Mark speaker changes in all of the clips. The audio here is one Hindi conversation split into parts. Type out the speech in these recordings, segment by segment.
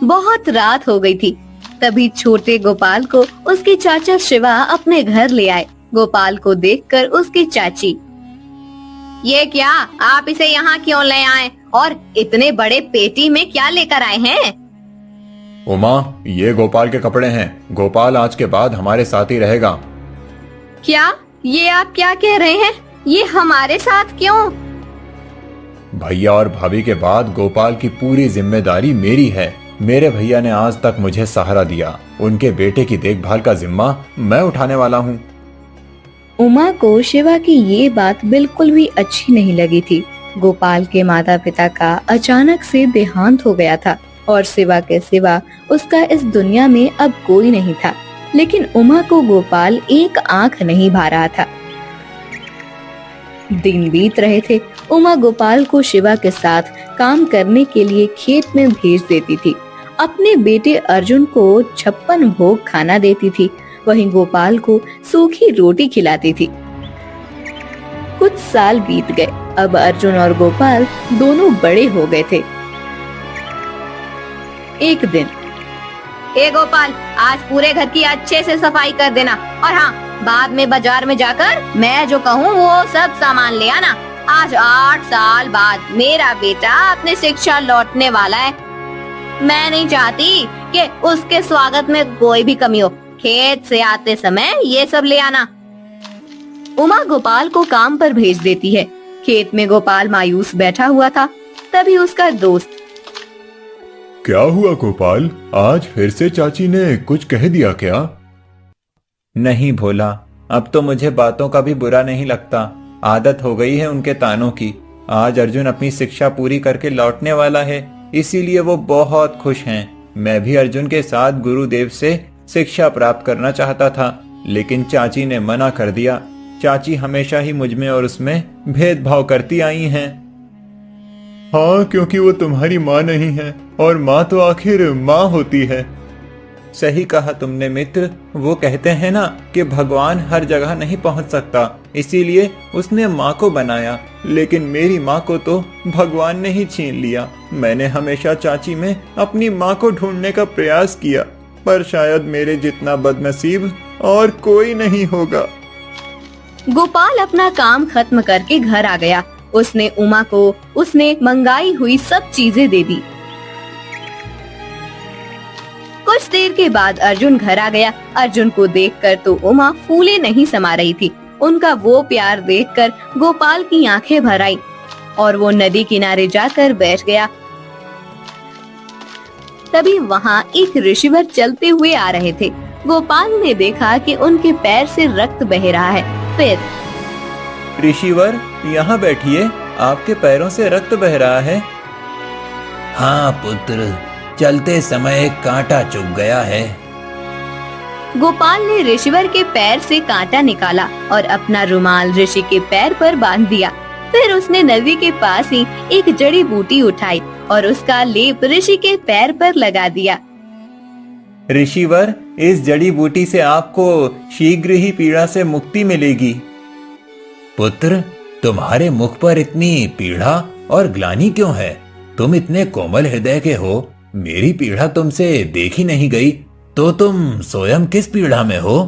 Speaker 1: बहुत रात हो गई थी। तभी छोटे गोपाल को उसके चाचा शिवा अपने घर ले आए। गोपाल को देखकर उसकी चाची, ये क्या, आप इसे यहाँ क्यों ले आए और इतने बड़े पेटी में क्या लेकर आए हैं?
Speaker 2: उमा, ये गोपाल के कपड़े हैं। गोपाल आज के बाद हमारे साथ ही रहेगा।
Speaker 1: क्या? ये आप क्या कह रहे हैं? ये हमारे साथ क्यों?
Speaker 2: भैया और भाभी के बाद गोपाल की पूरी जिम्मेदारी मेरी है। मेरे भैया ने आज तक मुझे सहारा दिया। उनके बेटे की देखभाल का जिम्मा मैं उठाने वाला हूँ।
Speaker 1: उमा को शिवा की ये बात बिल्कुल भी अच्छी नहीं लगी थी। गोपाल के माता पिता का अचानक से देहांत हो गया था और शिवा के सिवा उसका इस दुनिया में अब कोई नहीं था। लेकिन उमा को गोपाल एक आंख नहीं भा रहा था। दिन बीत रहे थे। उमा गोपाल को शिवा के साथ काम करने के लिए खेत में भेज देती थी। अपने बेटे अर्जुन को 56 भोग खाना देती थी, वहीं गोपाल को सूखी रोटी खिलाती थी। कुछ साल बीत गए। अब अर्जुन और गोपाल दोनों बड़े हो गए थे। एक दिन, ए गोपाल, आज पूरे घर की अच्छे से सफाई कर देना और हाँ, बाद में बाजार में जाकर मैं जो कहूँ वो सब सामान ले आना। आज 8 साल बाद मेरा बेटा अपनी शिक्षा लौटने वाला है। मैं नहीं चाहती कि उसके स्वागत में कोई भी कमी हो। खेत से आते समय ये सब ले आना। उमा गोपाल को काम पर भेज देती है। खेत में गोपाल मायूस बैठा हुआ था। तभी उसका दोस्त,
Speaker 2: क्या हुआ गोपाल, आज फिर से चाची ने कुछ कह दिया क्या?
Speaker 3: नहीं भोला, अब तो मुझे बातों का भी बुरा नहीं लगता। आदत हो गई है उनके तानों की। आज अर्जुन अपनी शिक्षा पूरी करके लौटने वाला है, इसीलिए वो बहुत खुश हैं। मैं भी अर्जुन के साथ गुरुदेव से शिक्षा प्राप्त करना चाहता था, लेकिन चाची ने मना कर दिया। चाची हमेशा ही मुझ में और उसमें भेदभाव करती आई हैं।
Speaker 2: हाँ, क्योंकि वो तुम्हारी माँ नहीं है और माँ तो आखिर माँ होती है।
Speaker 3: सही कहा तुमने मित्र। वो कहते हैं ना कि भगवान हर जगह नहीं पहुंच सकता, इसीलिए उसने माँ को बनाया। लेकिन मेरी माँ को तो भगवान ने ही छीन लिया। मैंने हमेशा चाची में अपनी माँ को ढूंढने का प्रयास किया, पर शायद मेरे जितना बदनसीब और कोई नहीं होगा।
Speaker 1: गोपाल अपना काम खत्म करके घर आ गया। उसने उमा को उसने मंगाई हुई सब चीजें दे दी। कुछ देर के बाद अर्जुन घर आ गया। अर्जुन को देखकर तो उमा फूले नहीं समा रही थी। उनका वो प्यार देखकर गोपाल की आंखें भर आई और वो नदी किनारे जाकर बैठ गया। तभी वहाँ एक ऋषिवर चलते हुए आ रहे थे। गोपाल ने देखा कि उनके पैर से रक्त बह रहा है। फिर,
Speaker 3: ऋषिवर, यहाँ बैठिए, आपके पैरों से रक्त बह रहा है।
Speaker 4: हाँ पुत्र, चलते समय कांटा चुभ गया है।
Speaker 1: गोपाल ने ऋषिवर के पैर से कांटा निकाला और अपना रुमाल ऋषि के पैर पर बांध दिया। फिर उसने नदी के पास ही एक जड़ी बूटी उठाई और उसका लेप ऋषि के पैर पर लगा दिया।
Speaker 3: ऋषिवर, इस जड़ी बूटी से आपको शीघ्र ही पीड़ा से मुक्ति मिलेगी।
Speaker 4: पुत्र, तुम्हारे मुख पर इतनी पीड़ा और ग्लानि क्यों है? तुम इतने कोमल हृदय के हो, मेरी पीड़ा तुमसे देखी नहीं गई, तो तुम स्वयं किस पीड़ा में हो?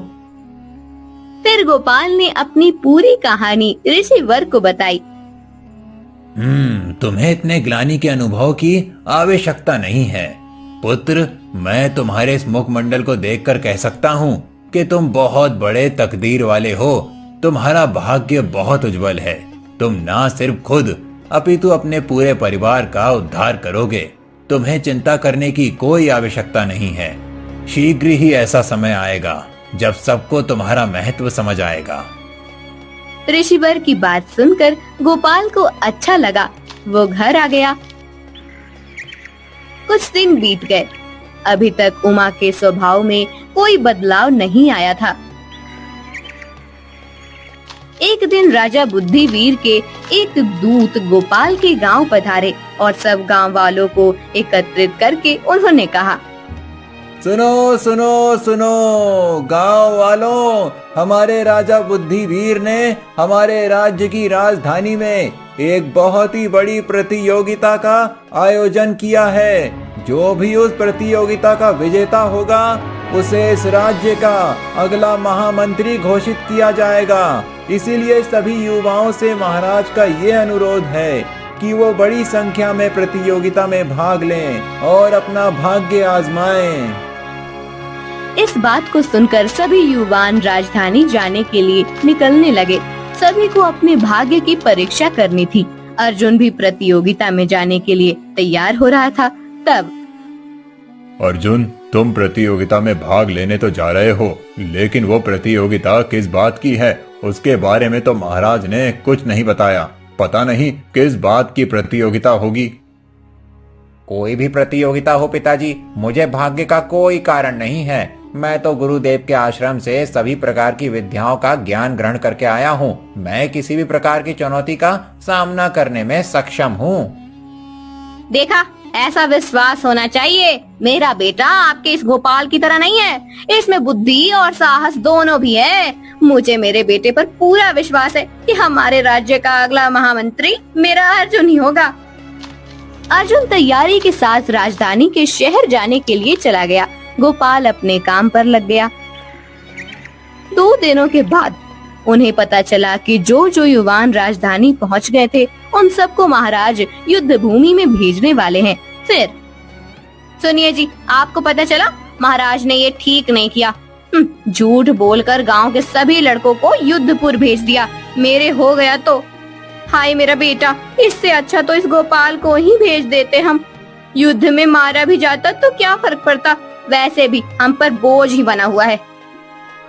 Speaker 1: फिर गोपाल ने अपनी पूरी कहानी ऋषिवर को बताई।
Speaker 4: तुम्हें इतने ग्लानि के अनुभव की आवश्यकता नहीं है। पुत्र, मैं तुम्हारे इस मुखमंडल को देखकर कह सकता हूँ कि तुम बहुत बड़े तकदीर वाले हो। तुम्हारा भाग्य बहुत उज्जवल है। तुम ना सिर्फ खुद अपितु अपने पूरे परिवार का उद्धार करोगे। तुम्हें चिंता करने की कोई आवश्यकता नहीं है। शीघ्र ही ऐसा समय आएगा जब सबको तुम्हारा महत्व समझ आएगा।
Speaker 1: ऋषिवर की बात सुनकर गोपाल को अच्छा लगा। वो घर आ गया। कुछ दिन बीत गए। अभी तक उमा के स्वभाव में कोई बदलाव नहीं आया था। एक दिन राजा बुद्धिवीर के एक दूत गोपाल के गांव पधारे और सब गांव वालों को एकत्रित करके उन्होंने कहा,
Speaker 3: सुनो सुनो सुनो गांव वालों, हमारे राजा बुद्धिवीर ने हमारे राज्य की राजधानी में एक बहुत ही बड़ी प्रतियोगिता का आयोजन किया है। जो भी उस प्रतियोगिता का विजेता होगा उसे इस राज्य का अगला महामंत्री घोषित किया जाएगा। इसीलिए सभी युवाओं से महाराज का ये अनुरोध है कि वो बड़ी संख्या में प्रतियोगिता में भाग लें और अपना भाग्य आजमाएं।
Speaker 1: इस बात को सुनकर सभी युवान राजधानी जाने के लिए निकलने लगे। सभी को अपने भाग्य की परीक्षा करनी थी। अर्जुन भी प्रतियोगिता में जाने के लिए तैयार हो रहा था। तब
Speaker 2: अर्जुन, तुम प्रतियोगिता में भाग लेने तो जा रहे हो, लेकिन वो प्रतियोगिता किस बात की है उसके बारे में तो महाराज ने कुछ नहीं बताया। पता नहीं किस बात की प्रतियोगिता होगी।
Speaker 4: कोई भी प्रतियोगिता हो पिताजी, मुझे भाग्य का कोई कारण नहीं है। मैं तो गुरुदेव के आश्रम से सभी प्रकार की विद्याओं का ज्ञान ग्रहण करके आया हूँ। मैं किसी भी प्रकार की चुनौती का सामना करने में सक्षम हूँ।
Speaker 1: देखा, ऐसा विश्वास होना चाहिए। मेरा बेटा आपके इस गोपाल की तरह नहीं है। इसमें बुद्धि और साहस दोनों भी है। मुझे मेरे बेटे पर पूरा विश्वास है कि हमारे राज्य का अगला महामंत्री मेरा अर्जुन ही होगा। अर्जुन तैयारी के साथ राजधानी के शहर जाने के लिए चला गया। गोपाल अपने काम पर लग गया। 2 दिनों के बाद उन्हें पता चला कि जो युवान राजधानी पहुंच गए थे उन सबको महाराज युद्ध भूमि में भेजने वाले हैं। फिर सुनिए जी, आपको पता चला महाराज ने ये ठीक नहीं किया। झूठ बोलकर गांव के सभी लड़कों को युद्धपुर भेज दिया। मेरे हो गया तो हाय मेरा बेटा, इससे अच्छा तो इस गोपाल को ही भेज देते हम। युद्ध में मारा भी जाता तो क्या फर्क पड़ता, वैसे भी हम पर बोझ ही बना हुआ है।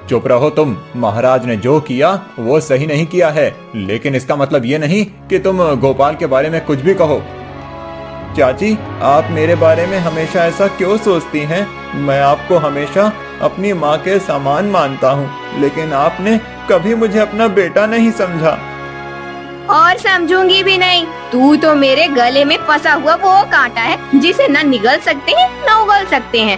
Speaker 2: चुप रहो तुम। महाराज ने जो किया वो सही नहीं किया है, लेकिन इसका मतलब ये नहीं कि तुम गोपाल के बारे में कुछ भी कहो।
Speaker 3: चाची, आप मेरे बारे में हमेशा ऐसा क्यों सोचती हैं? मैं आपको हमेशा अपनी माँ के समान मानता हूँ, लेकिन आपने कभी मुझे अपना बेटा नहीं समझा।
Speaker 1: और समझूंगी भी नहीं। तू तो मेरे गले में फंसा हुआ वो कांटा है जिसे न निगल सकते हैं न उगल सकते हैं।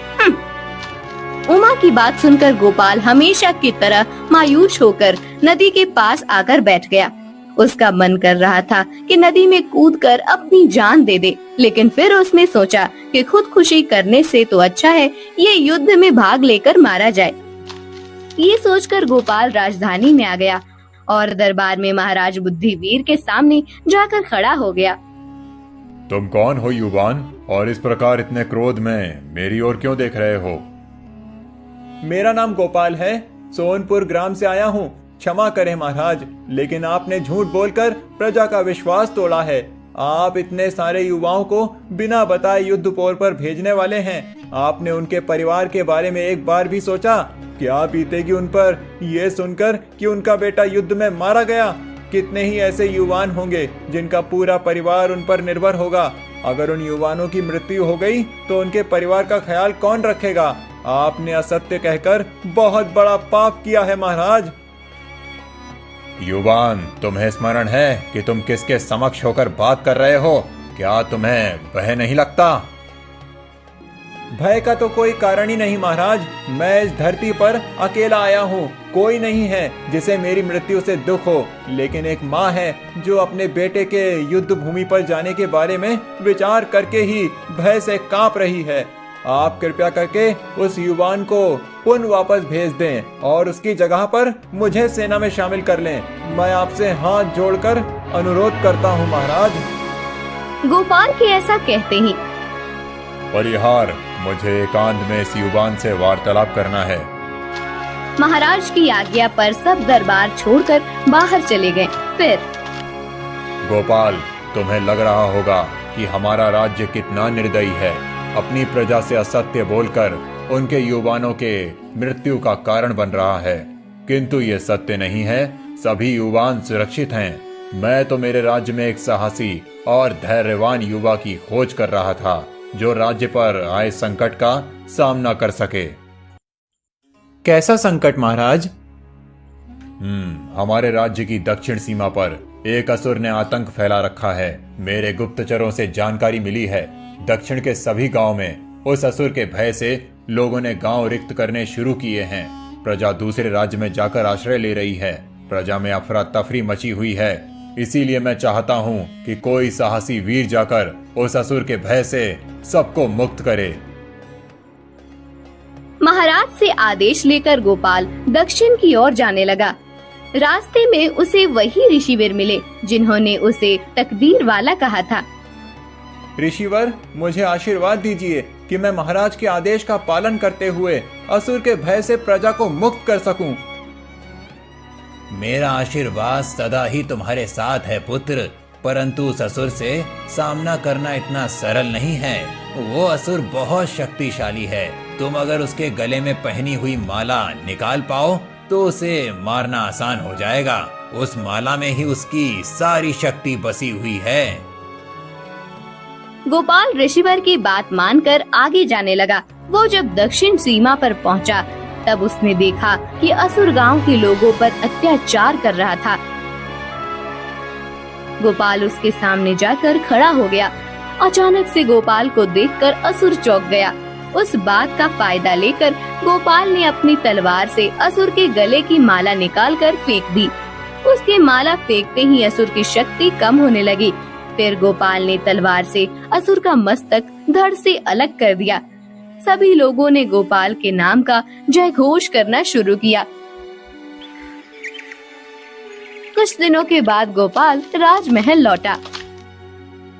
Speaker 1: उमा की बात सुनकर गोपाल हमेशा की तरह मायूस होकर नदी के पास आकर बैठ गया। उसका मन कर रहा था कि नदी में कूदकर अपनी जान दे दे, लेकिन फिर उसने सोचा कि खुदकुशी करने से तो अच्छा है ये युद्ध में भाग लेकर मारा जाए। ये सोचकर गोपाल राजधानी में आ गया और दरबार में महाराज बुद्धिवीर के सामने जाकर खड़ा हो गया।
Speaker 2: तुम कौन हो युवान, और इस प्रकार इतने क्रोध में मेरी ओर क्यों देख रहे हो?
Speaker 3: मेरा नाम गोपाल है, सोनपुर ग्राम से आया हूँ। क्षमा करें महाराज, लेकिन आपने झूठ बोलकर प्रजा का विश्वास तोड़ा है। आप इतने सारे युवाओं को बिना बताए युद्धपोर पर भेजने वाले हैं। आपने उनके परिवार के बारे में एक बार भी सोचा? क्या बीतेगी उन पर यह सुनकर कि उनका बेटा युद्ध में मारा गया? कितने ही ऐसे युवान होंगे जिनका पूरा परिवार उन पर निर्भर होगा। अगर उन युवानों की मृत्यु हो गई तो उनके परिवार का ख्याल कौन रखेगा? आपने असत्य कहकर बहुत बड़ा पाप किया है महाराज।
Speaker 2: युवान, तुम्हें स्मरण है कि तुम किसके समक्ष होकर बात कर रहे हो? क्या तुम्हें भय नहीं लगता?
Speaker 3: भय का तो कोई कारण ही नहीं महाराज। मैं इस धरती पर अकेला आया हूँ। कोई नहीं है जिसे मेरी मृत्यु से दुख हो, लेकिन एक माँ है जो अपने बेटे के युद्ध भूमि पर जाने के बारे में विचार करके ही भय से कांप रही है। आप कृपया करके उस युवान को पुनः वापस भेज दें और उसकी जगह पर मुझे सेना में शामिल कर लें। मैं आपसे हाथ जोड़कर अनुरोध करता हूँ महाराज।
Speaker 1: गोपाल के ऐसा कहते ही
Speaker 2: परिहार, मुझे एकांत में इस युवान से वार्तालाप करना है।
Speaker 1: महाराज की आज्ञा पर सब दरबार छोड़कर बाहर चले गए। फिर
Speaker 2: गोपाल, तुम्हें लग रहा होगा कि हमारा राज्य कितना निर्दयी है। अपनी प्रजा से असत्य बोलकर उनके युवानों के मृत्यु का कारण बन रहा है, किंतु ये सत्य नहीं है। सभी युवान सुरक्षित हैं। मैं तो मेरे राज्य में एक साहसी और धैर्यवान युवा की खोज कर रहा था जो राज्य पर आए संकट का सामना कर सके।
Speaker 3: कैसा संकट महाराज?
Speaker 2: हमारे राज्य की दक्षिण सीमा पर एक असुर ने आतंक फैला रखा है। मेरे गुप्तचरों से जानकारी मिली है दक्षिण के सभी गांव में उस असुर के भय से लोगों ने गांव रिक्त करने शुरू किए हैं। प्रजा दूसरे राज्य में जाकर आश्रय ले रही है। प्रजा में अफरा तफरी मची हुई है। इसीलिए मैं चाहता हूँ कि कोई साहसी वीर जाकर उस असुर के भय से सबको मुक्त करे।
Speaker 1: महाराज से आदेश लेकर गोपाल दक्षिण की ओर जाने लगा। रास्ते में उसे वही ऋषिवीर मिले जिन्होंने उसे तकदीर वाला कहा था।
Speaker 3: ऋषिवर, मुझे आशीर्वाद दीजिए कि मैं महाराज के आदेश का पालन करते हुए असुर के भय से प्रजा को मुक्त कर सकूं।
Speaker 4: मेरा आशीर्वाद सदा ही तुम्हारे साथ है पुत्र, परंतु उस असुर से सामना करना इतना सरल नहीं है। वो असुर बहुत शक्तिशाली है। तुम अगर उसके गले में पहनी हुई माला निकाल पाओ तो उसे मारना आसान हो जाएगा। उस माला में ही उसकी सारी शक्ति बसी हुई है।
Speaker 1: गोपाल ऋषिवर की बात मानकर आगे जाने लगा। वो जब दक्षिण सीमा पर पहुंचा तब उसने देखा कि असुर गांव के लोगों पर अत्याचार कर रहा था। गोपाल उसके सामने जाकर खड़ा हो गया। अचानक से गोपाल को देखकर असुर चौंक गया। उस बात का फायदा लेकर गोपाल ने अपनी तलवार से असुर के गले की माला निकालकर फेंक दी। उसके माला फेंकते ही असुर की शक्ति कम होने लगी। फिर गोपाल ने तलवार से असुर का मस्तक धड़ से अलग कर दिया। सभी लोगों ने गोपाल के नाम का जय घोष करना शुरू किया। कुछ दिनों के बाद गोपाल राजमहल लौटा।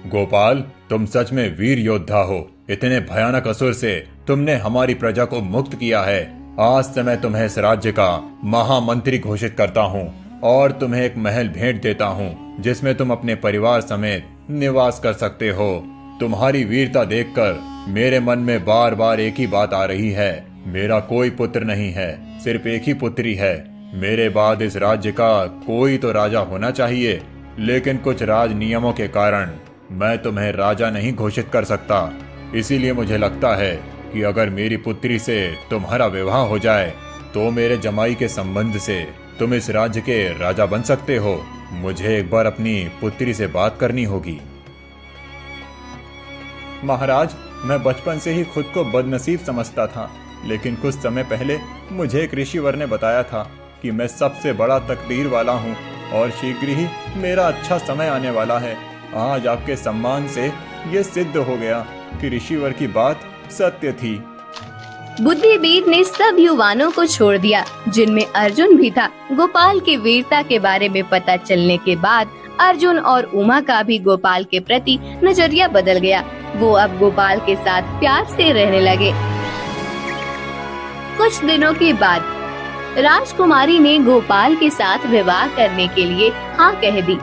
Speaker 2: गोपाल, तुम सच में वीर योद्धा हो। इतने भयानक असुर से तुमने हमारी प्रजा को मुक्त किया है। आज से मैं तुम्हें इस राज्य का महामंत्री घोषित करता हूँ और तुम्हें एक महल भेंट देता हूँ जिसमें तुम अपने परिवार समेत निवास कर सकते हो। तुम्हारी वीरता देखकर मेरे मन में बार बार एक ही बात आ रही है। मेरा कोई पुत्र नहीं है, सिर्फ एक ही पुत्री है। मेरे बाद इस राज्य का कोई तो राजा होना चाहिए, लेकिन कुछ राज नियमों के कारण मैं तुम्हें राजा नहीं घोषित कर सकता। इसीलिए मुझे लगता है कि अगर मेरी पुत्री से तुम्हारा विवाह हो जाए तो मेरे जमाई के संबंध से तुम इस राज्य के राजा बन सकते हो। मुझे एक बार अपनी पुत्री से बात करनी होगी।
Speaker 3: महाराज, मैं बचपन से ही खुद को बदनसीब समझता था, लेकिन कुछ समय पहले मुझे एक ऋषिवर ने बताया था कि मैं सबसे बड़ा तकदीर वाला हूँ और शीघ्र ही मेरा अच्छा समय आने वाला है। आज आपके सम्मान से ये सिद्ध हो गया कि ऋषिवर की बात सत्य थी।
Speaker 1: बुद्धिवीर ने सब युवानों को छोड़ दिया, जिनमें अर्जुन भी था। गोपाल की वीरता के बारे में पता चलने के बाद अर्जुन और उमा का भी गोपाल के प्रति नजरिया बदल गया। वो अब गोपाल के साथ प्यार से रहने लगे। कुछ दिनों के बाद राजकुमारी ने गोपाल के साथ विवाह करने के लिए हाँ कह दी।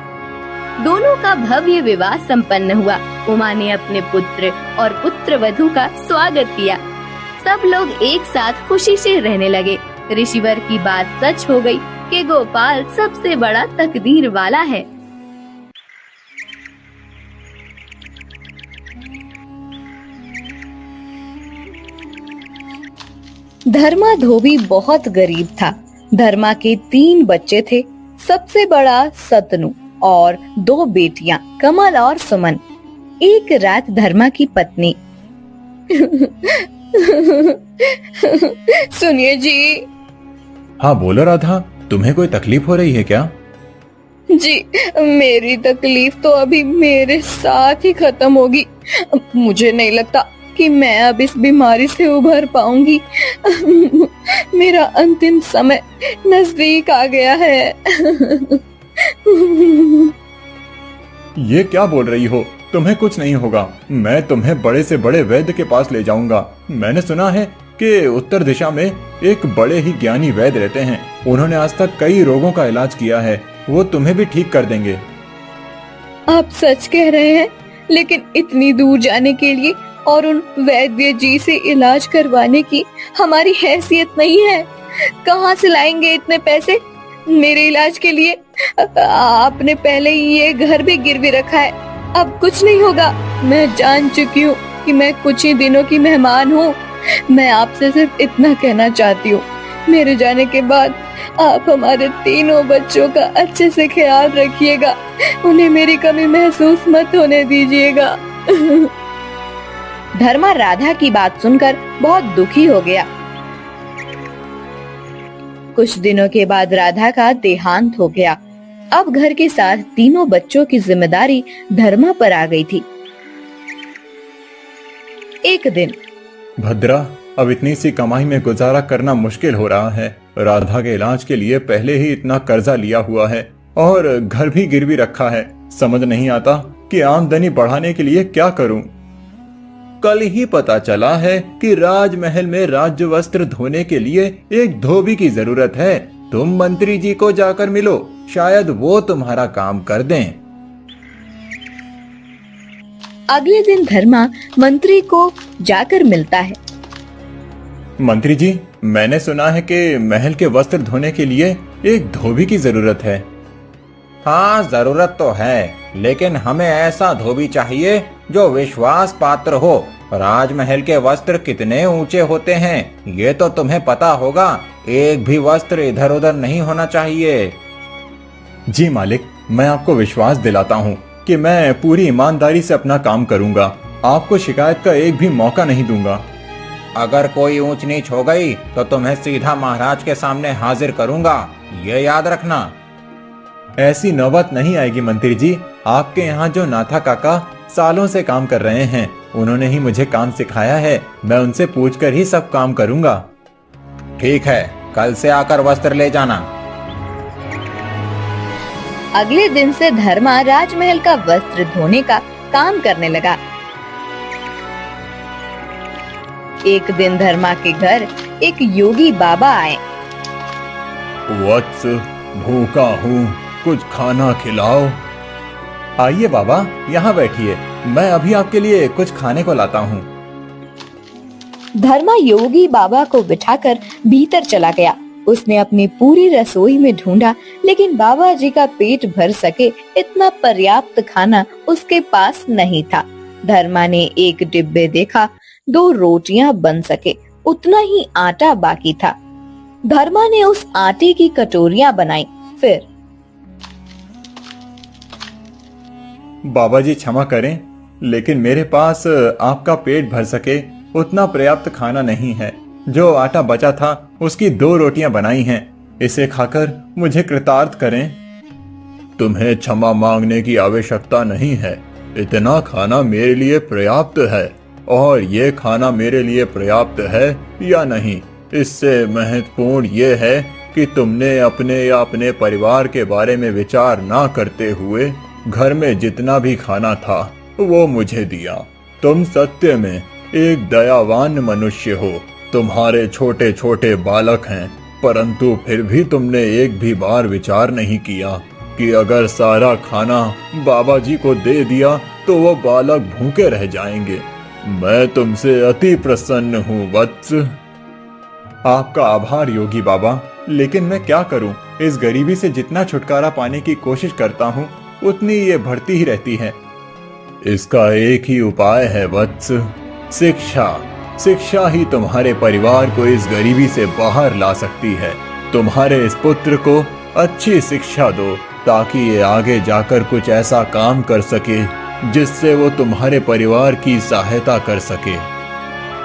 Speaker 1: दोनों का भव्य विवाह संपन्न हुआ। उमा ने अपने पुत्र और पुत्रवधू का स्वागत किया। सब लोग एक साथ खुशी से रहने लगे। ऋषिवर की बात सच हो गई कि गोपाल सबसे बड़ा तकदीर वाला है। धर्मा धोबी बहुत गरीब था। धर्मा के 3 बच्चे थे। सबसे बड़ा सतनु और 2 बेटियां कमल और सुमन। एक रात धर्मा की पत्नी सुनिए जी।
Speaker 3: हाँ बोलो राधा, तुम्हें कोई तकलीफ हो रही है क्या?
Speaker 1: जी, मेरी तकलीफ तो अभी मेरे साथ ही खत्म होगी। मुझे नहीं लगता कि मैं अब इस बीमारी से उभर पाऊंगी। मेरा अंतिम समय नजदीक आ गया है।
Speaker 3: ये क्या बोल रही हो? तुम्हें कुछ नहीं होगा। मैं तुम्हें बड़े से बड़े वैद्य के पास ले जाऊंगा। मैंने सुना है कि उत्तर दिशा में एक बड़े ही ज्ञानी वैद्य रहते हैं। उन्होंने आज तक कई रोगों का इलाज किया है। वो तुम्हें भी ठीक कर देंगे।
Speaker 1: आप सच कह रहे हैं, लेकिन इतनी दूर जाने के लिए और उन वैद्य जी से इलाज करवाने की हमारी हैसियत नहीं है। कहाँ से लाएंगे इतने पैसे मेरे इलाज के लिए? आपने पहले ही ये घर भी गिरवी रखा है। अब कुछ नहीं होगा। मैं जान चुकी हूँ कि मैं कुछ ही दिनों की मेहमान हूँ। मैं आपसे सिर्फ इतना कहना चाहती हूँ, मेरे जाने के बाद आप हमारे 3 बच्चों का अच्छे से ख्याल रखिएगा। उन्हें मेरी कमी महसूस मत होने दीजिएगा। धर्मा राधा की बात सुनकर बहुत दुखी हो गया। कुछ दिनों के बाद राधा का देहांत हो गया। अब घर के साथ तीनों बच्चों की जिम्मेदारी धर्मा पर आ गई थी। एक दिन
Speaker 3: भद्रा, अब इतनी सी कमाई में गुजारा करना मुश्किल हो रहा है। राधा के इलाज के लिए पहले ही इतना कर्जा लिया हुआ है और घर भी गिरवी रखा है। समझ नहीं आता कि आमदनी बढ़ाने के लिए क्या करूं। कल ही पता चला है कि राजमहल में राज्य वस्त्र धोने के लिए एक धोबी की जरूरत है। तुम मंत्री जी को जाकर मिलो, शायद वो तुम्हारा काम कर दें।
Speaker 1: अगले दिन धर्मा मंत्री को जाकर मिलता है।
Speaker 3: मंत्री जी, मैंने सुना है कि महल के वस्त्र धोने के लिए एक धोबी की जरूरत है।
Speaker 4: हाँ, जरूरत तो है, लेकिन हमें ऐसा धोबी चाहिए जो विश्वास पात्र हो। राजमहल के वस्त्र कितने ऊंचे होते हैं, ये तो तुम्हें पता होगा। एक भी वस्त्र इधर उधर नहीं होना चाहिए।
Speaker 3: जी मालिक, मैं आपको विश्वास दिलाता हूँ कि मैं पूरी ईमानदारी से अपना काम करूंगा। आपको शिकायत का एक भी मौका नहीं दूंगा।
Speaker 4: अगर कोई ऊंच नीच हो गई तो तुम्हें सीधा महाराज के सामने हाजिर करूंगा, ये याद रखना।
Speaker 3: ऐसी नौबत नहीं आएगी मंत्री जी। आपके यहाँ जो नाथा काका सालों से काम कर रहे हैं, उन्होंने ही मुझे काम सिखाया है। मैं उनसे पूछकर ही सब काम करूंगा।
Speaker 4: ठीक है, कल से आकर वस्त्र ले जाना।
Speaker 1: अगले दिन से धर्मा राजमहल का वस्त्र धोने का काम करने लगा। एक दिन धर्मा के घर एक योगी बाबा आए।
Speaker 3: वत्स, भूखा हूँ, कुछ खाना खिलाओ। आइए बाबा, यहाँ बैठिए, मैं अभी आपके लिए कुछ खाने को लाता हूँ।
Speaker 1: धर्मा योगी बाबा को बिठाकर भीतर चला गया। उसने अपनी पूरी रसोई में ढूंढा, लेकिन बाबा जी का पेट भर सके इतना पर्याप्त खाना उसके पास नहीं था। धर्मा ने एक डिब्बे देखा, 2 रोटियां बन सके उतना ही आटा बाकी था। धर्मा ने उस आटे की कटोरियां बनाई। फिर
Speaker 3: बाबा जी क्षमा करें, लेकिन मेरे पास आपका पेट भर सके उतना पर्याप्त खाना नहीं है। जो आटा बचा था उसकी 2 रोटियां बनाई हैं। इसे खाकर मुझे कृतार्थ करें। तुम्हें क्षमा मांगने की आवश्यकता नहीं है। इतना खाना मेरे लिए पर्याप्त है, और ये खाना मेरे लिए पर्याप्त है या नहीं, इससे महत्वपूर्ण ये है कि तुमने अपने या अपने परिवार के बारे में विचार ना करते हुए घर में जितना भी खाना था वो मुझे दिया। तुम सत्य में एक दयावान मनुष्य हो। तुम्हारे छोटे छोटे बालक हैं, परंतु फिर भी तुमने एक भी बार विचार नहीं किया कि अगर सारा खाना बाबा जी को दे दिया तो वो बालक भूखे रह जाएंगे। मैं तुमसे अति प्रसन्न हूँ वत्स। आपका आभार योगी बाबा, लेकिन मैं क्या करूं? इस गरीबी से जितना छुटकारा पाने की कोशिश करता हूं, उतनी ये बढ़ती ही रहती है। इसका एक ही उपाय है वत्स, शिक्षा। शिक्षा ही तुम्हारे परिवार को इस गरीबी से बाहर ला सकती है। तुम्हारे इस पुत्र को अच्छी शिक्षा दो, ताकि ये आगे जाकर कुछ ऐसा काम कर सके जिससे वो तुम्हारे परिवार की सहायता कर सके।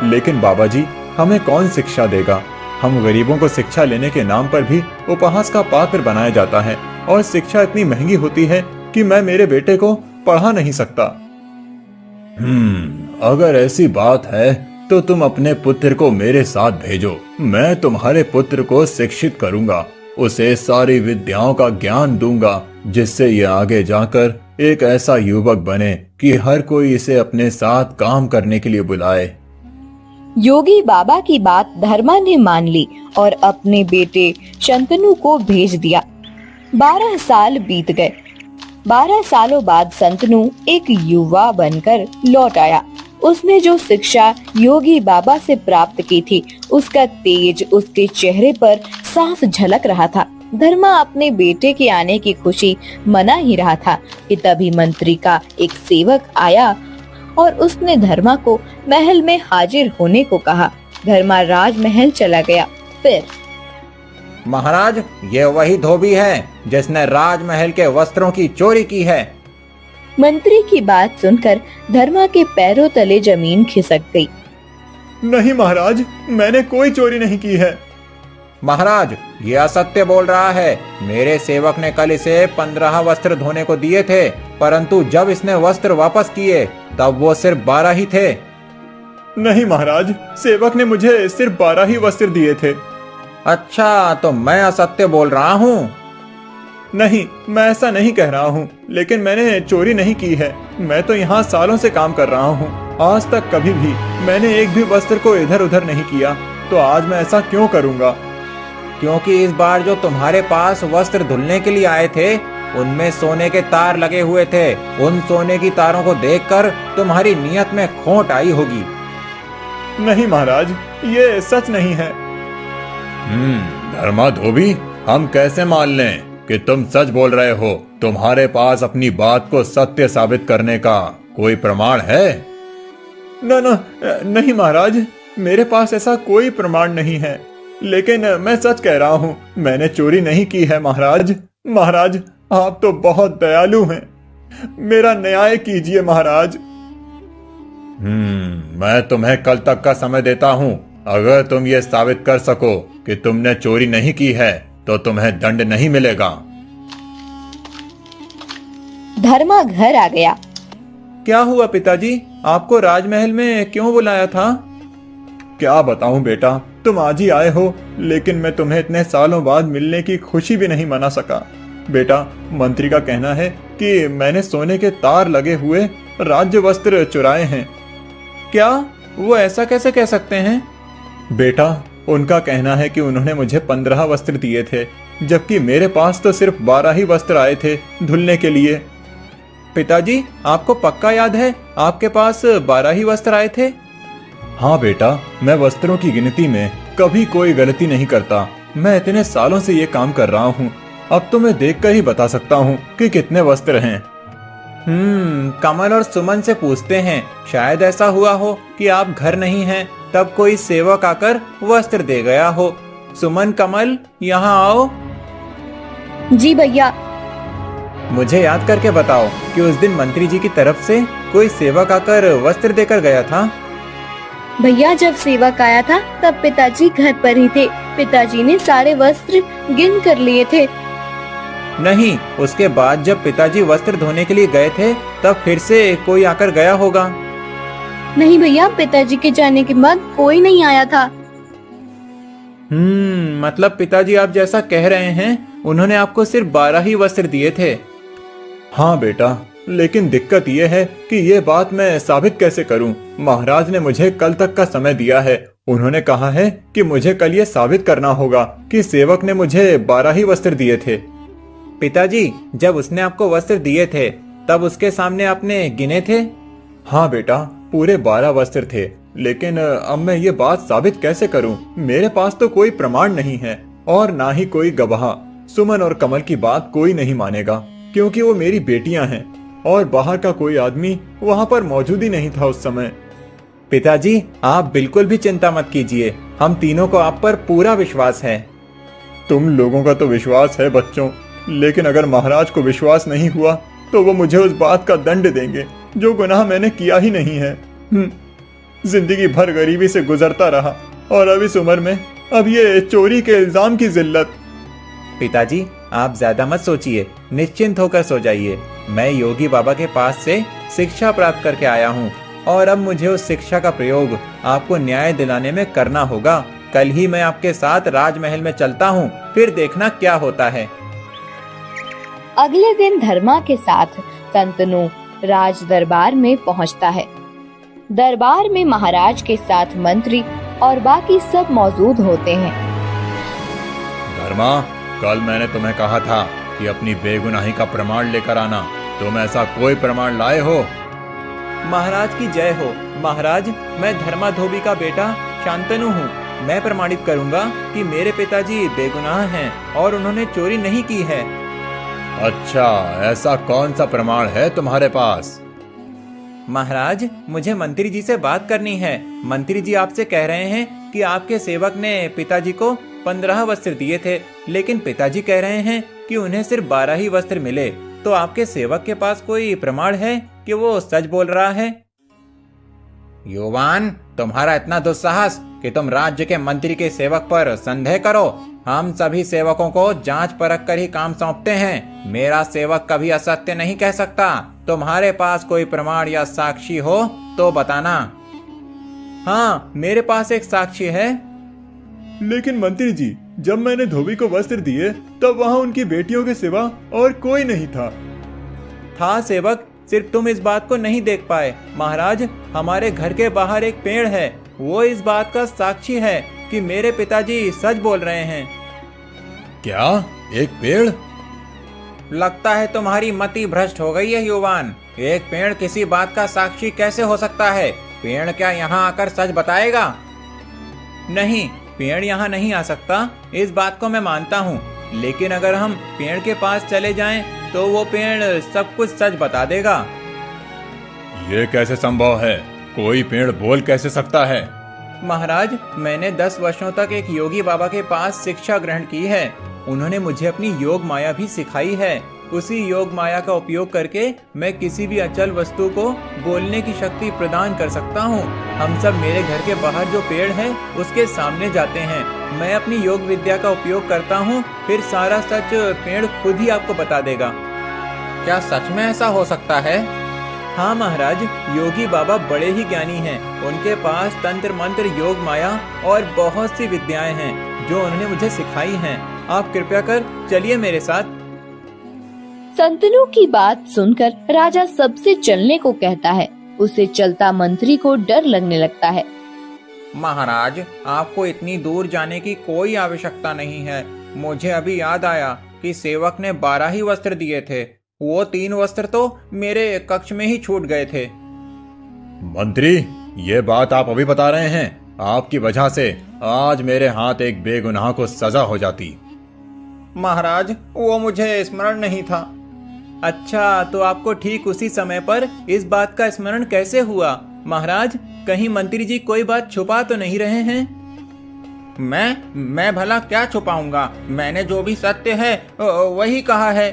Speaker 3: लेकिन बाबा जी, हमें कौन शिक्षा देगा? हम गरीबों को शिक्षा लेने के नाम पर भी उपहास का पात्र बनाया जाता है, और शिक्षा इतनी महंगी होती है कि मैं मेरे बेटे को पढ़ा नहीं सकता। अगर ऐसी बात है तो तुम अपने पुत्र को मेरे साथ भेजो। मैं तुम्हारे पुत्र को शिक्षित करूंगा, उसे सारी विद्याओं का ज्ञान दूंगा, जिससे ये आगे जाकर एक ऐसा युवक बने कि हर कोई इसे अपने साथ काम करने के लिए बुलाए।
Speaker 1: योगी बाबा की बात धर्मा ने मान ली और अपने बेटे शंतनु को भेज दिया। 12 साल बीत गए। 12 सालों बाद शंतनु एक युवा बनकर लौट आया। उसने जो शिक्षा योगी बाबा से प्राप्त की थी, उसका तेज उसके चेहरे पर साफ झलक रहा था। धर्मा अपने बेटे के आने की खुशी मना ही रहा था कि तभी मंत्री का एक सेवक आया और उसने धर्मा को महल में हाजिर होने को कहा। धर्मा राजमहल चला गया। फिर
Speaker 4: महाराज, ये वही धोबी है जिसने राजमहल के वस्त्रों की चोरी की है।
Speaker 5: मंत्री की बात सुनकर धर्मा के पैरों तले जमीन खिसक गई।
Speaker 3: नहीं महाराज, मैंने कोई चोरी नहीं की है।
Speaker 4: महाराज, ये असत्य बोल रहा है। मेरे सेवक ने कल इसे 15 वस्त्र धोने को दिए थे, परंतु जब इसने वस्त्र वापस किए तब वो सिर्फ 12 ही थे।
Speaker 3: नहीं महाराज, सेवक ने मुझे सिर्फ 12 ही वस्त्र दिए थे।
Speaker 4: अच्छा, तो मैं असत्य बोल रहा हूँ?
Speaker 3: नहीं, मैं ऐसा नहीं कह रहा हूँ, लेकिन मैंने चोरी नहीं की है। मैं तो यहाँ सालों से काम कर रहा हूँ। आज तक कभी भी मैंने एक भी वस्त्र को इधर उधर नहीं किया, तो आज मैं ऐसा क्यों करूँगा?
Speaker 4: क्योंकि इस बार जो तुम्हारे पास वस्त्र धुलने के लिए आए थे उनमें सोने के तार लगे हुए थे। उन सोने की तारों को देखकर तुम्हारी नीयत में खोट आई होगी।
Speaker 3: नहीं महाराज, ये सच नहीं है।
Speaker 2: धर्मा धोबी, हम कैसे मान लें कि तुम सच बोल रहे हो? तुम्हारे पास अपनी बात को सत्य साबित करने का कोई प्रमाण है?
Speaker 3: नहीं महाराज, मेरे पास ऐसा कोई प्रमाण नहीं है, लेकिन मैं सच कह रहा हूँ, मैंने चोरी नहीं की है। महाराज, महाराज, आप तो बहुत दयालु हैं, मेरा न्याय कीजिए महाराज।
Speaker 2: मैं तुम्हें कल तक का समय देता हूँ। अगर तुम ये साबित कर सको कि तुमने चोरी नहीं की है तो तुम्हें दंड नहीं मिलेगा।
Speaker 5: धर्मा घर आ गया।
Speaker 3: क्या हुआ पिताजी, आपको राजमहल में क्यों बुलाया था? क्या बताऊं बेटा, तुम आज ही आए हो, लेकिन मैं तुम्हें इतने सालों बाद मिलने की खुशी भी नहीं मना सका। बेटा, मंत्री का कहना है कि मैंने सोने के तार लगे हुए राज्य वस्त्र चुराए हैं। क्या? वो ऐसा कैसे कह सकते हैं? बेटा, उनका कहना है कि उन्होंने मुझे 15 वस्त्र दिए थे, जबकि मेरे पास तो सिर्फ 12 ही वस्त्र आए थे धुलने के लिए। पिताजी, आपको पक्का याद है आपके पास 12 ही वस्त्र आए थे? हाँ बेटा, मैं वस्त्रों की गिनती में कभी कोई गलती नहीं करता। मैं इतने सालों से ये काम कर रहा हूँ, अब तो मैं देखकर ही बता सकता हूँ कि कितने वस्त्र हैं।
Speaker 4: कमल और सुमन से पूछते हैं। शायद ऐसा हुआ हो कि आप घर नहीं हैं, तब कोई सेवक आकर वस्त्र दे गया हो। सुमन, कमल, यहाँ आओ।
Speaker 5: जी भैया।
Speaker 4: मुझे याद करके बताओ कि उस दिन मंत्री जी की तरफ से कोई सेवक आकर वस्त्र देकर गया था?
Speaker 5: भैया, जब सेवक आया था तब पिताजी घर पर ही थे। पिताजी ने सारे वस्त्र गिन कर लिए थे।
Speaker 4: नहीं, उसके बाद जब पिताजी वस्त्र धोने के लिए गए थे तब फिर से कोई आकर गया होगा।
Speaker 5: नहीं भैया, पिताजी के जाने के बाद कोई नहीं आया था।
Speaker 3: मतलब पिताजी आप जैसा कह रहे हैं, उन्होंने आपको सिर्फ 12 ही वस्त्र दिए थे। हाँ बेटा, लेकिन दिक्कत यह है कि ये बात मैं साबित कैसे करूं? महाराज ने मुझे कल तक का समय दिया है। उन्होंने कहा है कि मुझे कल ये साबित करना होगा कि सेवक ने मुझे 12 ही वस्त्र दिए थे।
Speaker 4: पिताजी, जब उसने आपको वस्त्र दिए थे तब उसके सामने आपने गिने थे?
Speaker 3: हाँ बेटा, पूरे 12 वस्त्र थे, लेकिन अब मैं ये बात साबित कैसे करूं? मेरे पास तो कोई प्रमाण नहीं है और ना ही कोई गवाह। सुमन और कमल की बात कोई नहीं मानेगा, क्योंकि वो मेरी बेटियां हैं और बाहर का कोई आदमी वहाँ पर मौजूद ही नहीं था उस समय।
Speaker 4: पिताजी, आप बिल्कुल भी चिंता मत कीजिए, हम तीनों को आप पर पूरा विश्वास है।
Speaker 3: तुम लोगों का तो विश्वास है बच्चों, लेकिन अगर महाराज को विश्वास नहीं हुआ तो वो मुझे उस बात का दंड देंगे जो गुनाह मैंने किया ही नहीं है। जिंदगी भर गरीबी से गुजरता रहा और अब इस उम्र में अब ये चोरी के इल्जाम की जिल्लत।
Speaker 4: पिताजी, आप ज्यादा मत सोचिए, निश्चिंत होकर सो जाइए। मैं योगी बाबा के पास से शिक्षा प्राप्त करके आया हूँ और अब मुझे उस शिक्षा का प्रयोग आपको न्याय दिलाने में करना होगा। कल ही मैं आपके साथ राजमहल में चलता हूँ, फिर देखना क्या होता है।
Speaker 5: अगले दिन धर्मा के साथ संतनु राज दरबार में पहुंचता है। दरबार में महाराज के साथ मंत्री और बाकी सब मौजूद होते हैं।
Speaker 2: धर्मा, कल मैंने तुम्हें कहा था कि अपनी बेगुनाही का प्रमाण लेकर आना। तुम ऐसा कोई प्रमाण लाए हो?
Speaker 3: महाराज की जय हो। महाराज, मैं धर्मा धोबी का बेटा शांतनु हूँ। मैं प्रमाणित करूँगा कि मेरे पिताजी बेगुनाह हैं और उन्होंने चोरी नहीं की है।
Speaker 2: अच्छा, ऐसा कौन सा प्रमाण है तुम्हारे पास?
Speaker 4: महाराज, मुझे मंत्री जी से बात करनी है। मंत्री जी आपसे कह रहे हैं कि आपके सेवक ने पिताजी को 15 वस्त्र दिए थे, लेकिन पिताजी कह रहे हैं कि उन्हें सिर्फ 12 ही वस्त्र मिले।
Speaker 3: तो आपके सेवक के पास कोई प्रमाण है कि वो सच बोल रहा है?
Speaker 4: युवान, तुम्हारा इतना दुस्साहस कि तुम राज्य के मंत्री के सेवक पर संदेह करो। हम सभी सेवकों को जांच परख कर ही काम सौंपते हैं। मेरा सेवक कभी असत्य नहीं कह सकता। तुम्हारे पास कोई प्रमाण या साक्षी हो तो बताना।
Speaker 3: हाँ, मेरे पास एक साक्षी है।
Speaker 2: लेकिन मंत्री जी, जब मैंने धोबी को वस्त्र दिए तब वहाँ उनकी बेटियों के सिवा और कोई नहीं था
Speaker 3: सेवक, सिर्फ तुम इस बात को नहीं देख पाए। महाराज, हमारे घर के बाहर एक पेड़ है, वो इस बात का साक्षी है कि मेरे पिताजी सच बोल रहे हैं।
Speaker 2: क्या? एक पेड़?
Speaker 3: लगता है तुम्हारी मति भ्रष्ट हो गई है युवान। एक पेड़ किसी बात का साक्षी कैसे हो सकता है? पेड़ क्या यहाँ आकर सच बताएगा? नहीं, पेड़ यहाँ नहीं आ सकता, इस बात को मैं मानता हूँ। लेकिन अगर हम पेड़ के पास चले जाएं, तो वो पेड़ सब कुछ सच बता देगा।
Speaker 2: ये कैसे संभव है? कोई पेड़ बोल कैसे सकता है?
Speaker 3: महाराज, मैंने 10 वर्षों तक एक योगी बाबा के पास शिक्षा ग्रहण की है। उन्होंने मुझे अपनी योग माया भी सिखाई है। उसी योग माया का उपयोग करके मैं किसी भी अचल वस्तु को बोलने की शक्ति प्रदान कर सकता हूँ। हम सब मेरे घर के बाहर जो पेड़ है उसके सामने जाते हैं। मैं अपनी योग विद्या का उपयोग करता हूँ, फिर सारा सच पेड़ खुद ही आपको बता देगा। क्या सच में ऐसा हो सकता है? हाँ महाराज, योगी बाबा बड़े ही ज्ञानी हैं। उनके पास तंत्र मंत्र, योग माया और बहुत सी विद्याएं हैं जो उन्होंने मुझे सिखाई हैं। आप कृपया कर चलिए मेरे साथ।
Speaker 5: संतनु की बात सुनकर राजा सबसे चलने को कहता है। उसे चलता मंत्री को डर लगने लगता है।
Speaker 3: महाराज, आपको इतनी दूर जाने की कोई आवश्यकता नहीं है। मुझे अभी याद आया कि सेवक ने 12 ही वस्त्र दिए थे। वो 3 वस्त्र तो मेरे कक्ष में ही छूट गए थे।
Speaker 2: मंत्री, ये बात आप अभी बता रहे हैं? आपकी वजह से आज मेरे हाथ एक बेगुनाह को सजा हो जाती।
Speaker 3: महाराज, वो मुझे स्मरण नहीं था। अच्छा, तो आपको ठीक उसी समय पर इस बात का स्मरण कैसे हुआ? महाराज, कहीं मंत्री जी कोई बात छुपा तो नहीं रहे हैं? मैं भला क्या छुपाऊंगा? मैंने जो भी सत्य है वही कहा है।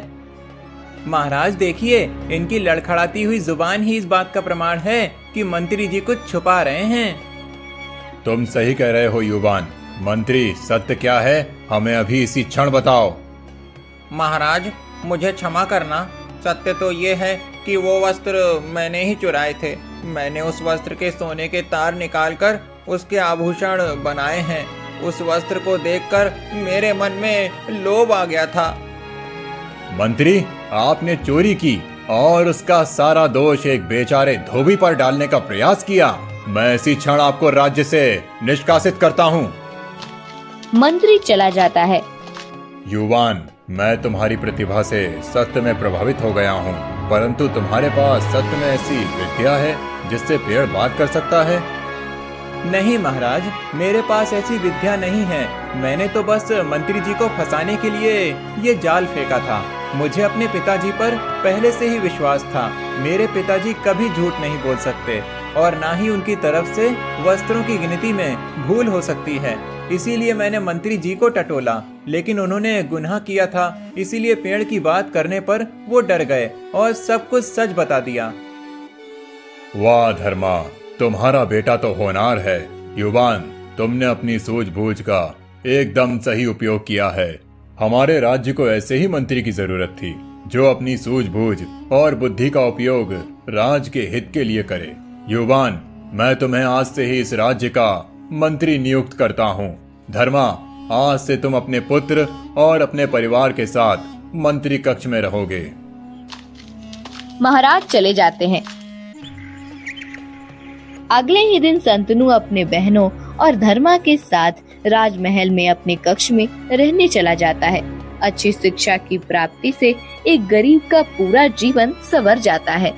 Speaker 3: महाराज देखिए, इनकी लड़खड़ाती हुई जुबान ही इस बात का प्रमाण है कि मंत्री जी कुछ छुपा रहे हैं।
Speaker 2: तुम सही कह रहे हो युवान। मंत्री, सत्य क्या है? हमें अभी इसी क्षण बताओ।
Speaker 3: महाराज, मुझे क्षमा करना। सत्य तो ये है कि वो वस्त्र मैंने ही चुराए थे। मैंने उस वस्त्र के सोने के तार निकालकर उसके आभूषण बनाए हैं। उस वस्त्र को देखकर मेरे मन में लोभ आ गया था।
Speaker 2: मंत्री, आपने चोरी की और उसका सारा दोष एक बेचारे धोबी पर डालने का प्रयास किया। मैं इसी क्षण आपको राज्य से निष्कासित करता हूँ।
Speaker 5: मंत्री चला जाता है।
Speaker 2: युवान, मैं तुम्हारी प्रतिभा से सत्य में प्रभावित हो गया हूँ, परंतु तुम्हारे पास सत्य में ऐसी विद्या है जिससे पेड़ बात कर सकता है?
Speaker 3: नहीं महाराज, मेरे पास ऐसी विद्या नहीं है। मैंने तो बस मंत्री जी को फंसाने के लिए ये जाल फेंका था। मुझे अपने पिताजी पर पहले से ही विश्वास था। मेरे पिताजी कभी झूठ नहीं बोल सकते और ना ही उनकी तरफ से वस्त्रों की गिनती में भूल हो सकती है। इसीलिए मैंने मंत्री जी को टटोला, लेकिन उन्होंने गुनाह किया था। इसीलिए पेड़ की बात करने पर वो डर गए और सब कुछ सच बता दिया।
Speaker 2: वाह धर्मा, तुम्हारा बेटा तो होनहार है। युवान, तुमने अपनी सूझबूझ का एकदम सही उपयोग किया है। हमारे राज्य को ऐसे ही मंत्री की जरूरत थी जो अपनी सूझबूझ और बुद्धि का उपयोग राज्य के हित के लिए करे। युवान, मैं तुम्हें आज से ही इस राज्य का मंत्री नियुक्त करता हूँ। धर्मा, आज से तुम अपने पुत्र और अपने परिवार के साथ मंत्री कक्ष में रहोगे।
Speaker 5: महाराज चले जाते हैं। अगले ही दिन संतनु अपने बहनों और धर्मा के साथ राजमहल में अपने कक्ष में रहने चला जाता है। अच्छी शिक्षा की प्राप्ति से एक गरीब का पूरा जीवन संवर जाता है।